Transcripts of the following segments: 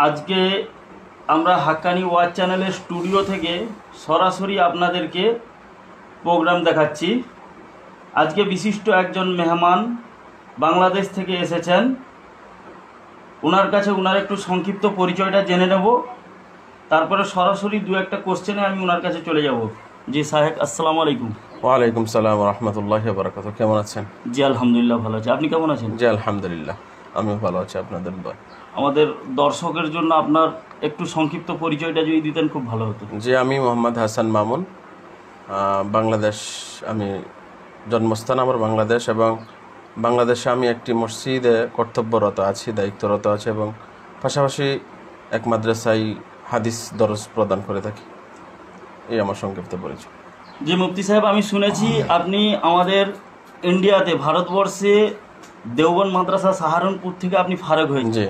আজকে আমরা হাক্কানি ওয়াচ চ্যানেলের স্টুডিও থেকে সরাসরি আপনাদেরকে প্রোগ্রাম দেখাচ্ছি। আজকে বিশিষ্ট একজন মেহমান বাংলাদেশ থেকে এসেছেন। ওনার কাছে ওনার একটু সংক্ষিপ্ত পরিচয়টা জেনে নেব, তারপরে সরাসরি দু একটা কোশ্চেনে আমি ওনার কাছে চলে যাব। জি সাহেব, আসসালামু আলাইকুম। ওয়ালাইকুম সালাম রহমতুল্লাহ বারাকাত। কেমন আছেন? জি আলহামদুলিল্লাহ ভালো আছি, আপনি কেমন আছেন? জি আলহামদুলিল্লাহ, আমিও ভালো আছি আপনাদের দোয়ায়। আমাদের দর্শকের জন্য আপনার একটু সংক্ষিপ্ত পরিচয়টা যদি দিতেন খুব ভালো হতো। জি, আমি মোহাম্মদ হাসান মামুন, বাংলাদেশ। আমি জন্মস্থান আমার বাংলাদেশ, এবং বাংলাদেশে আমি একটি মসজিদে কর্তব্যরত আছি, দায়িত্বরত আছি, এবং পাশাপাশি এক মাদ্রাসায় হাদিস দরস প্রদান করে থাকি। এই আমার সংক্ষিপ্ত পরিচয়। জি মুফতি সাহেব, আমি শুনেছি আপনি আমাদের ইন্ডিয়াতে ভারতবর্ষে দেওবন্দ মাদ্রাসা সাহারানপুর থেকে আপনি ফারেক হয়েছেন। জি।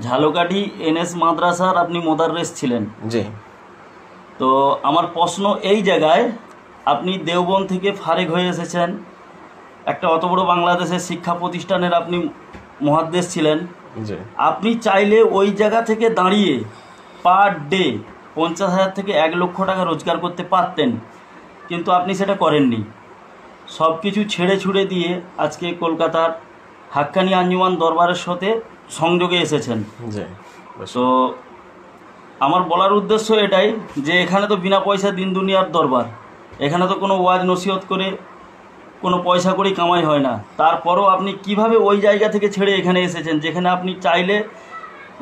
ঝালকাঠি এনএস মাদ্রাসার আপনি মোদাররেস ছিলেন। জি। তো আমার প্রশ্ন এই জায়গায়, আপনি দেওবন্দ থেকে ফারেক হয়ে এসেছেন, একটা অত বড় বাংলাদেশের শিক্ষা প্রতিষ্ঠানের আপনি মুহাদ্দিস ছিলেন। জি। আপনি চাইলে ওই জায়গা থেকে দাঁড়িয়ে পার ডে 50,000 থেকে 1 লক্ষ টাকা রোজগার করতে পারতেন, কিন্তু আপনি সেটা করেননি। সব কিছু ছেড়ে ছুড়ে দিয়ে আজকে কলকাতার হাক্কানি আঞ্জুমান দরবারের সাথে সংযোগে এসেছেন। জি। তো আমার বলার উদ্দেশ্য এটাই যে এখানে তো বিনা পয়সা দিন দুনিয়ার দরবার, এখানে তো কোনো ওয়াজ নসিহত করে কোনো পয়সা করেই কামাই হয় না। তারপরও আপনি কিভাবে ওই জায়গা থেকে ছেড়ে এখানে এসেছেন যেখানে আপনি চাইলে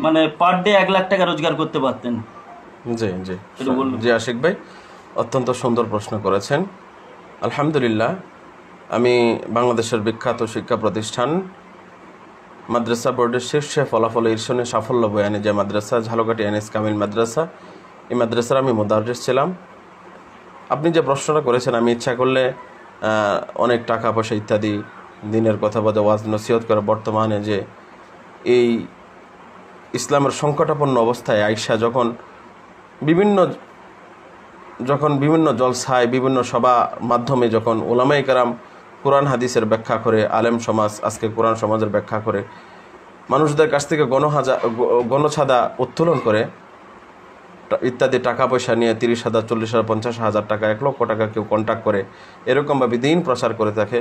মানে পার ডে 1 লাখ টাকা রোজগার করতে পারতেন? জি। জি। জি আশিক ভাই, অত্যন্ত সুন্দর প্রশ্ন করেছেন। আলহামদুলিল্লাহ, আমি বাংলাদেশের বিখ্যাত শিক্ষা প্রতিষ্ঠান মাদ্রাসা বোর্ডের শীর্ষে ফলাফল ঈর্ষণে সাফল্য বয়ানে যে মাদ্রাসা ঝালকাঠি এনএস কামিল মাদ্রাসা, এই মাদ্রাসার আমি মুদাররিস ছিলাম। আপনি যে প্রশ্নটা করেছেন, আমি ইচ্ছা করলে অনেক টাকা পয়সা ইত্যাদি দিনের কথা বলে ওয়াজ নসিহত করে বর্তমানে যে এই ইসলামের সংকটাপন্ন অবস্থায় আইসা যখন বিভিন্ন জলসায় বিভিন্ন সভা মাধ্যমে যখন ওলামায়ে কেরাম কোরআন হাদিসের ব্যাখ্যা করে, আলেম সমাজ আজকে কোরআন সমাজের ব্যাখ্যা করে, মানুষদের কাছ থেকে গণছাদা উত্তোলন করে ইত্যাদি টাকা পয়সা নিয়ে 30,000, 40,000, 50,000 টাকা, 1 লক্ষ টাকা কেউ কন্ট্যাক্ট করে, এরকমভাবে দিন প্রচার করে থাকে।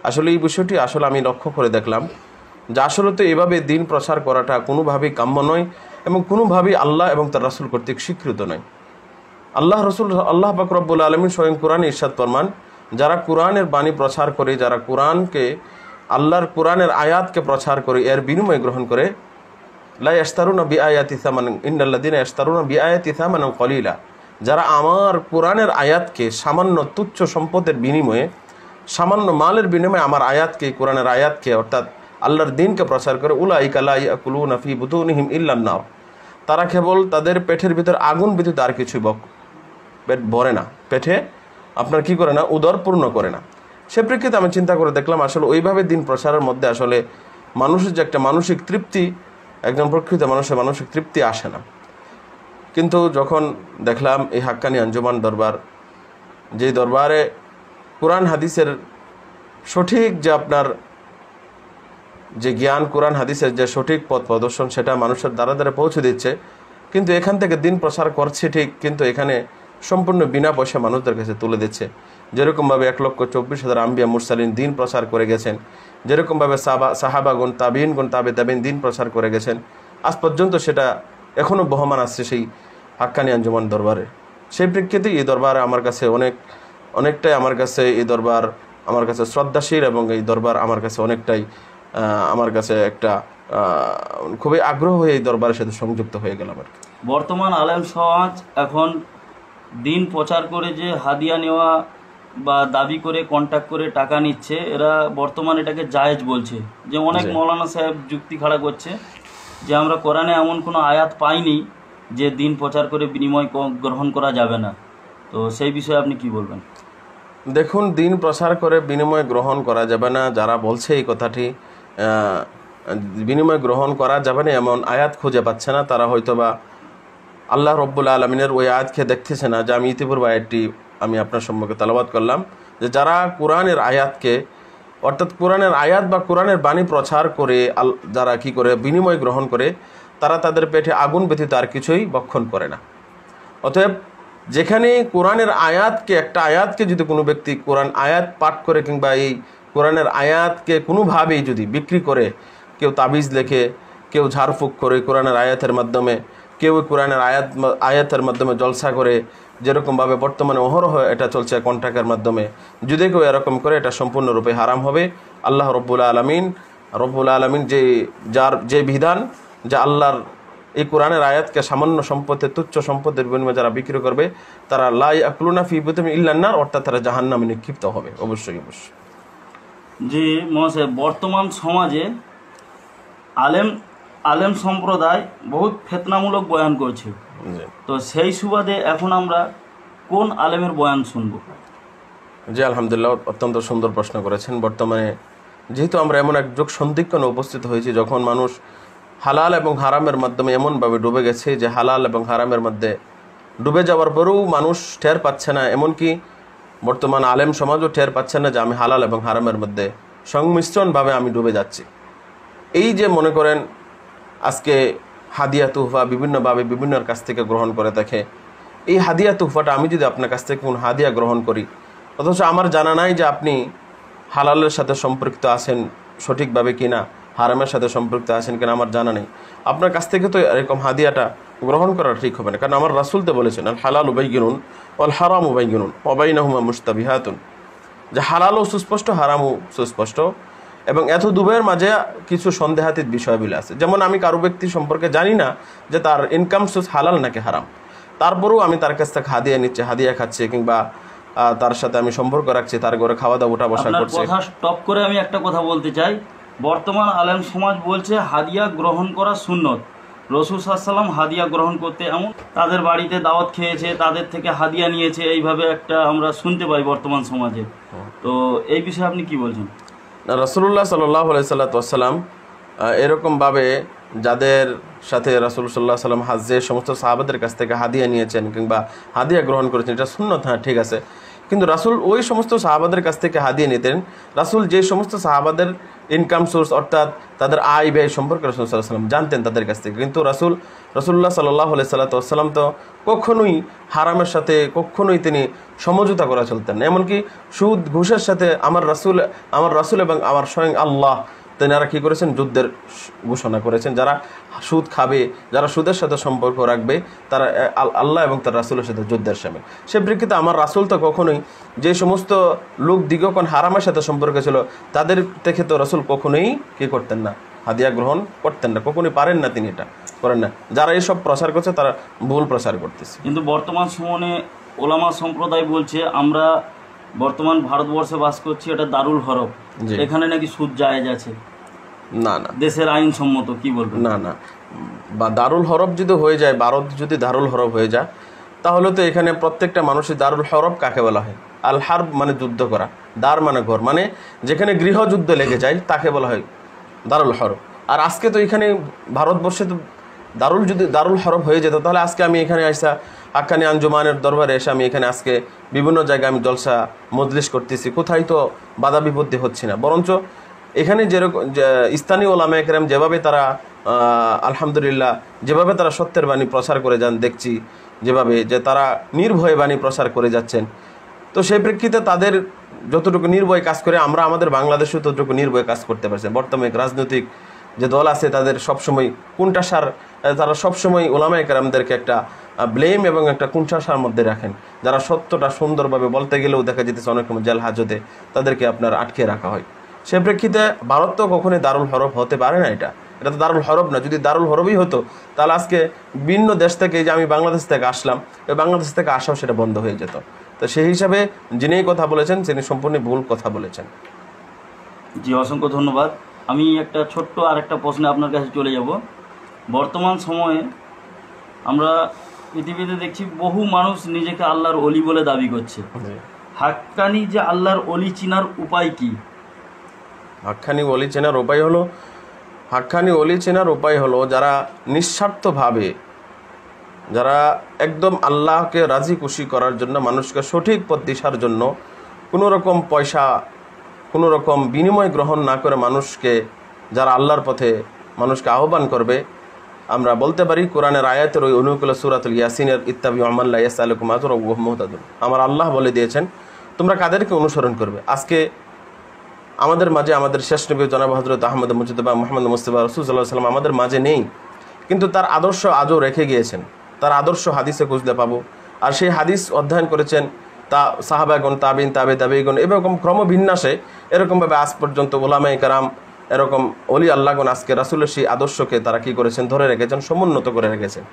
আসলে এই বিষয়টি আসলে আমি লক্ষ্য করে দেখলাম যে আসলে তো এভাবে দিন প্রচার করাটা কোনোভাবেই কাম্য নয়, এবং কোনোভাবেই আল্লাহ এবং তার রাসূল কর্তৃক স্বীকৃত নয়। আল্লাহ পাক রব্বুল আলামিন স্বয়ং কোরআনে ইরশাদ ফরমান, যারা কোরআনের বাণী প্রচার করে, যারা আল্লাহর কোরআনের আয়াতকে প্রচার করে, এর বিনিময় গ্রহণ করে, লা ইয়াশতারুনা বিআয়াতি সামানান ইন্নাল্লাযিনা ইয়াশতারুনা বিআয়াতি সামানান কলিলা, যারা আমার কোরআনের আয়াতকে সামান্য তুচ্ছ সম্পদের বিনিময়ে, সামান্য মালের বিনিময়ে আমার আয়াতকে, কোরআনের আয়াতকে অর্থাৎ আল্লাহর দ্বীনকে প্রচার করে, উলাইকা লা ইয়াকুলুনা ফি বুতুনিহিম ইল্লান নার, তারা কেবল তাদের পেটের ভিতর আগুন ব্যতীত আর কিছুই পেট ভরে না, পেটে আপনার কি করে না, উদর পূর্ণ করে না। সে প্রেক্ষিতে আমি চিন্তা করে দেখলাম আসলে ওইভাবে দিন প্রচারের মধ্যে আসলে মানুষের যে একটা মানসিক তৃপ্তি, একজন প্রকৃত মানুষের মানসিক তৃপ্তি আসে না। কিন্তু যখন দেখলাম এই হাক্কানি আঞ্জুমান দরবার, যে দরবারে কোরআন হাদিসের সঠিক যে আপনার যে জ্ঞান, কোরআন হাদিসের যে সঠিক পথ প্রদর্শন, সেটা মানুষের দ্বারা দ্বারা পৌঁছে দিচ্ছে, কিন্তু এখান থেকে দিন প্রচার করছে ঠিক, কিন্তু এখানে সম্পূর্ণ বিনা পয়সা মানুষদের কাছে তুলে দিচ্ছে। যেরকমভাবে 1,24,000 আম্বিয়া মুরসালিন দিন প্রচার করে গেছেন, যেরকমভাবে সাহাবাগুন, তাবিঈনগুন, তাবিঈন দিন প্রচার করে গেছেন, আজ পর্যন্ত সেটা এখনও বহমান আসছে সেই হাক্কানি আঞ্জুমান দরবারে। সেই প্রেক্ষিতে এই দরবার আমার কাছে অনেকটাই আমার কাছে এই দরবার আমার কাছে শ্রদ্ধাশীল, এবং এই দরবার আমার কাছে অনেকটাই আমার কাছে একটা খুবই আগ্রহ হয়ে এই দরবারের সাথে সংযুক্ত হয়ে গেলাম আর কি। বর্তমান আলেম সমাজ এখন দিন প্রচার করে যে হাদিয়া নেওয়া বা দাবি করে কন্ট্যাক্ট করে টাকা নিচ্ছে, এরা বর্তমান এটাকে জায়েজ বলছে। যে অনেক মৌলানা সাহেব যুক্তি খাড়া করছে যে আমরা কোরআনে এমন কোনো আয়াত পাইনি যে দিন প্রচার করে বিনিময় গ্রহণ করা যাবে না। তো সেই বিষয়ে আপনি কি বলবেন? দেখুন, দিন প্রচার করে বিনিময় গ্রহণ করা যাবে না, যারা বলছে এই কথাটি বিনিময় গ্রহণ করা যাবে না এমন আয়াত খুঁজে পাচ্ছে না। তারা হয়তোবা আল্লাহ রব্বুল আলমিনের ওই আয়াতকে দেখতেছে না, যে আমি ইতিপূর্বে আয়াতটি আমি আপনার সম্মুখে তেলাওয়াত করলাম, যে যারা কোরআনের আয়াতকে অর্থাৎ কোরআনের আয়াত বা কোরআনের বাণী প্রচার করে যারা কি করে বিনিময় গ্রহণ করে, তারা তাদের পেটে আগুন ব্যতীত আর কিছুই ভক্ষণ করে না। অতএব যেখানে কোরআনের আয়াতকে, একটা আয়াতকে যদি কোনো ব্যক্তি কোরআন আয়াত পাঠ করে কিংবা এই কোরআনের আয়াতকে কোনোভাবেই যদি বিক্রি করে, কেউ তাবিজ লেখে, কেউ ঝাড়ফুঁক করে কোরআনের আয়াতের মাধ্যমে, কেউ কোরআনের আয়াতের মাধ্যমে জলসা করে, যেরকমভাবে বর্তমানে অহরহ এটা চলছে কন্ট্রাক্টের মাধ্যমে, যদি কেউ এরকম করে এটা সম্পূর্ণরূপে হারাম হবে। আল্লাহ রব্বুল আলমিন যে বিধান, যে আল্লাহর এই কোরআনের আয়াতকে সামান্য সম্পদে, তুচ্ছ সম্পদের বিনিময়ে যারা বিক্রি করবে তারা লা ইয়াকুলুনা ফি বুতুনিহিম ইল্লান নার, অর্থাৎ তারা জাহান্নামে নিক্ষিপ্ত হবে অবশ্যই। জি মহাশয়, বর্তমান সমাজে আলেম সম্প্রদায় বহুত ফেতনামূলক বয়ান করছে, তো সেই সুবাদে এখন আমরা কোন আলেমের বয়ান শুনবো? জি আলহামদুলিল্লাহ, অত্যন্ত সুন্দর প্রশ্ন করেছেন। বর্তমানে যেহেতু আমরা এমন এক যুগ সন্ধিক্ষণে উপস্থিত হয়েছি যখন মানুষ হালাল এবং হারামের মাধ্যমে এমনভাবে ডুবে গেছে যে হালাল এবং হারামের মধ্যে ডুবে যাওয়ার পরেও মানুষ টের পাচ্ছে না, এমনকি বর্তমান আলেম সমাজও টের পাচ্ছে না যে আমি হালাল এবং হারামের মধ্যে সংমিশ্রণভাবে আমি ডুবে যাচ্ছি। এই যে মনে করেন আজকে হাদিয়া তুহফা বিভিন্নভাবে বিভিন্নর কাছ থেকে গ্রহণ করে থাকে, এই হাদিয়া তুহফাটা আমি যদি আপনার কাছ থেকে কোন হাদিয়া গ্রহণ করি, অথচ আমার জানা নাই যে আপনি হালালের সাথে সম্পৃক্ত আছেন সঠিকভাবে কিনা, হারামের সাথে সম্পৃক্ত আছেন কিনা আমার জানা নেই, আপনার কাছ থেকে তো এরকম হাদিয়াটা গ্রহণ করা ঠিক হবে না। কারণ আমার রাসূল তো বলেছেন আল হালাল বাইয়িনুন ওয়াল হারামু বাইয়িনুন ওয়া বাইনাহুমা মুশতাবিহাতুন, যে হালালও সুস্পষ্ট, হারামও সুস্পষ্ট, এবং এত দুবের মাঝে কিছু সন্দেহাতীত বিষয়গুলো আছে। যেমন আমি কারো ব্যক্তি সম্পর্কে জানি না যে তার ইনকাম সোর্স হালাল নাকি হারাম, তারপরেও আমি তার কাছ থেকে হাদিয়া নিচ্ছে, হাদিয়া খাচ্ছে, কিংবা তার সাথে আমি সম্পর্ক রাখছি, তার ঘরে খাওয়া দাওয়া ওঠা বসা করছে। কথা স্টপ করে আমি একটা কথা বলতে চাই, বর্তমান আলেম সমাজ বলছে হাদিয়া গ্রহণ করা সুন্নত, রাসূল সাল্লাল্লাহু আলাইহি ওয়াসাল্লাম হাদিয়া গ্রহণ করতে এমন তাদের বাড়িতে দাওয়াত খেয়েছে, তাদের থেকে হাদিয়া নিয়েছে, এইভাবে একটা আমরা শুনতে পাই বর্তমান সমাজে। তো এই বিষয়ে আপনি কি বলছেন? রাসূলুল্লাহ সাল্লাল্লাহু আলাইহি ওয়াসাল্লাম এরকমভাবে যাদের সাথে রাসূল সাল্লাল্লাহু আলাইহি ওয়াসাল্লাম যে সমস্ত সাহাবাদের কাছ থেকে হাদিয়া নিয়েছেন কিংবা হাদিয়া গ্রহণ করেছেন, এটা সুন্নত, হ্যাঁ ঠিক আছে, কিন্তু রাসূল ওই সমস্ত সাহাবাদের কাছ থেকে হাদিয়া নিতেন, রাসূল যে সমস্ত সাহাবাদের ইনকাম সোর্স অর্থাৎ তাদের আয় ব্যয় সম্পর্কে রাসূল সাল্লাল্লাহু আলাইহি ওয়াসাল্লাম জানতেন তাদের কাছ থেকে, কিন্তু রাসূলুল্লাহ সাল্লাল্লাহু আলাইহি ওয়াসাল্লাম তো কখনোই হারামের সাথে কখনোই তিনি সমঝোতা করা চলতেন না। এমনকি সুদ ঘুষের সাথে আমার রাসূল এবং আমার স্বয়ং আল্লাহ তেনারা কী করেছেন? যুদ্ধের ঘোষণা করেছেন। যারা সুদ খাবে, যারা সুদের সাথে সম্পর্ক রাখবে, তারা আল্লাহ এবং তার রাসূলের সাথে যুদ্ধের সামিল। সে প্রেক্ষিতে আমার রাসূল তো কখনোই যে সমস্ত লোক দীর্ঘক্ষণ হারামের সাথে সম্পর্ক ছিল তাদের থেকে তো রাসূল কখনোই কী করতেন না? হাদিয়া গ্রহণ করতেন না, কখনোই পারেন না, তিনি এটা করেন না। যারা এইসব প্রচার করছে তারা ভুল প্রচার করতেছে। কিন্তু বর্তমান সময়ে ওলামা সম্প্রদায় বলছে আমরা বর্তমান ভারতবর্ষে বাস করছি, এটা দারুল হরফ, এখানে নাকি সুদ জায়েজ আছে। না, দেশের আইন সম্মত কি বলবেন? না, বা দারুল হরফ যদি হয়ে যায়, ভারত যদি দারুল হরফ হয়ে যায়, তাহলে তো এখানে প্রত্যেকটা মানুষের দারুল হরফ কাকে বলা হয়? আল হারব মানে যুদ্ধ করা, দার মানে ঘর, মানে যেখানে গৃহযুদ্ধ লেগে যায় তাকে বলা হয় দারুল হরফ। আর আজকে তো এখানে ভারতবর্ষে তো যদি দারুল হরফ হয়ে যেত, তাহলে আজকে আমি এখানে আসা হাক্কানি আঞ্জুমানের দরবারে এসে আমি এখানে আজকে বিভিন্ন জায়গায় আমি জলসা মজলিস করতেছি, কোথায় তো বাধা বিপত্তি হচ্ছে না। বরঞ্চ এখানে যেরকম স্থানীয় ওলামায়ে কেরাম যেভাবে তারা আলহামদুলিল্লাহ যেভাবে তারা সত্যের বাণী প্রচার করে যান, দেখছি যেভাবে যে তারা নির্ভয়ে বাণী প্রচার করে যাচ্ছেন। তো সেই প্রেক্ষিতে তাদের যতটুকু নির্ভয় কাজ করে, আমরা আমাদের বাংলাদেশেও ততটুকু নির্ভয় কাজ করতে পারছি। বর্তমানে রাজনৈতিক যে দল আছে তাদের সবসময় কুণ্ঠাসার, তারা সবসময় ওলামায়ে কেরামদেরকে একটা ব্লেম এবং একটা কুণ্ঠাসার মধ্যে রাখেন। যারা সত্যটা সুন্দরভাবে বলতে গেলেও দেখা যেতেছে অনেক সময় জেল হাজতে তাদেরকে আপনার আটকে রাখা হয়। সে প্রেক্ষিতে ভারত তো কখনোই দারুল হরফ হতে পারে না। এটা তো দারুল হরফ না। যদি দারুল হরফই হতো তাহলে আজকে ভিন্ন দেশ থেকে, যে আমি বাংলাদেশ থেকে আসলাম, বাংলাদেশ থেকে আসাও সেটা বন্ধ হয়ে যেত। তো সেই হিসাবে যিনি কথা বলেছেন তিনি সম্পূর্ণ ভুল কথা বলেছেন। জি, অসংখ্য ধন্যবাদ। আমি একটা ছোট্ট আরেকটা প্রশ্নে আপনার কাছে চলে যাব। বর্তমান সময়ে আমরা পৃথিবীতে দেখছি বহু মানুষ নিজেকে আল্লাহর অলি বলে দাবি করছে। হাক্কানি যে আল্লাহর অলি চিনার উপায় কি? হাক্কানি অলি চেনার উপায় হলো যারা নিঃস্বার্থভাবে, যারা একদম আল্লাহকে রাজি খুশি করার জন্য, মানুষকে সঠিক পথ দিশার জন্য কোনো রকম পয়সা, কোনো রকম বিনিময় গ্রহণ না করে মানুষকে, যারা আল্লাহর পথে মানুষকে আহ্বান করবে, আমরা বলতে পারি কোরআনের আয়াতের ওই অনুকূল সূরাতুল ইয়াসিনের ইত্তাবিউ মান লা ইয়াসআলুকুম আজরা ওয়া হুম মুহতাদুন, আমার আল্লাহ বলে দিয়েছেন তোমরা কাদেরকে অনুসরণ করবে। আজকে আমাদের মাঝে আমাদের শেষ নবী জনাব হযরত আহমদ মুজতবা মুহাম্মদ মুস্তাফা রাসূল সাল্লাল্লাহু আলাইহি ওয়াসাল্লাম আমাদের মাঝে নেই, কিন্তু তার আদর্শ আজও রেখে গিয়েছেন। তার আদর্শ হাদিসে খুঁজলে পাবো, আর সেই হাদিস অধ্যয়ন করেছেন তা সাহাবাগণ, তাবিন, তাবেঈগণ, এরকম ক্রমবিন্যাসে এরকমভাবে আজ পর্যন্ত উলামায়ে কেরাম, এরকম অলি আল্লাহগণ আজকে রাসূলের সেই আদর্শকে তারা কি করেছেন, ধরে রেখেছেন, সমুন্নত করে রেখেছেন।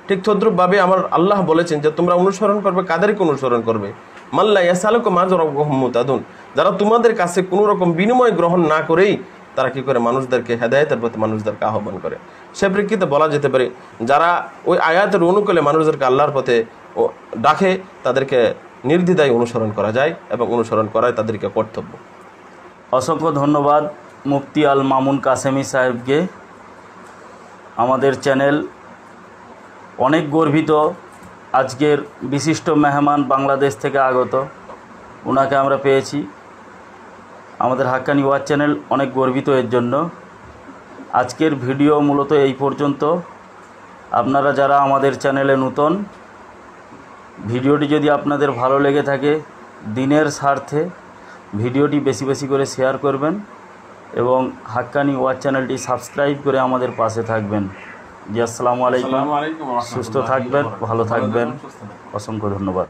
ঠিক তদ্রূপভাবে আমার আল্লাহ বলেছেন যে তোমরা অনুসরণ করবে, কাদেরকে অনুসরণ করবে, মান লা ইয়াসআলুকুম আজরা ওয়া হুম মুহতাদুন, যারা তোমাদের কাছে কোনো রকম বিনিময় গ্রহণ না করেই তারা কি করে মানুষদেরকে হেদায়েতের প্রতি মানুষদেরকে আহ্বান করে। সে প্রেক্ষিতে বলা যেতে পারে যারা ওই আয়াতের অনুকূলে মানুষদেরকে আল্লাহর পথে ডাকে তাদেরকে নির্দ্বিধায় অনুসরণ করা যায় এবং অনুসরণ করাই তাদেরকে কর্তব্য। অসংখ্য ধন্যবাদ মুফতি আল মামুন কাসেমি সাহেবকে। আমাদের চ্যানেল অনেক গর্বিত, আজকের বিশিষ্ট মেহমান বাংলাদেশ থেকে আগত, ওনাকে আমরা পেয়েছি। আমাদের হাক্কানি ওয়াচ চ্যানেল অনেক গর্বিত এর জন্য। আজকের ভিডিও মূলত এই পর্যন্ত। আপনারা যারা আমাদের চ্যানেলে নতুন, ভিডিওটি যদি আপনাদের ভালো লেগে থাকে দিনের স্বার্থে ভিডিওটি বেশি বেশি করে শেয়ার করবেন এবং হাক্কানি ওয়াচ চ্যানেলটি সাবস্ক্রাইব করে আমাদের পাশে থাকবেন। জি, আসসালামু আলাইকুম। সুস্থ থাকবেন, ভালো থাকবেন, অসংখ্য ধন্যবাদ।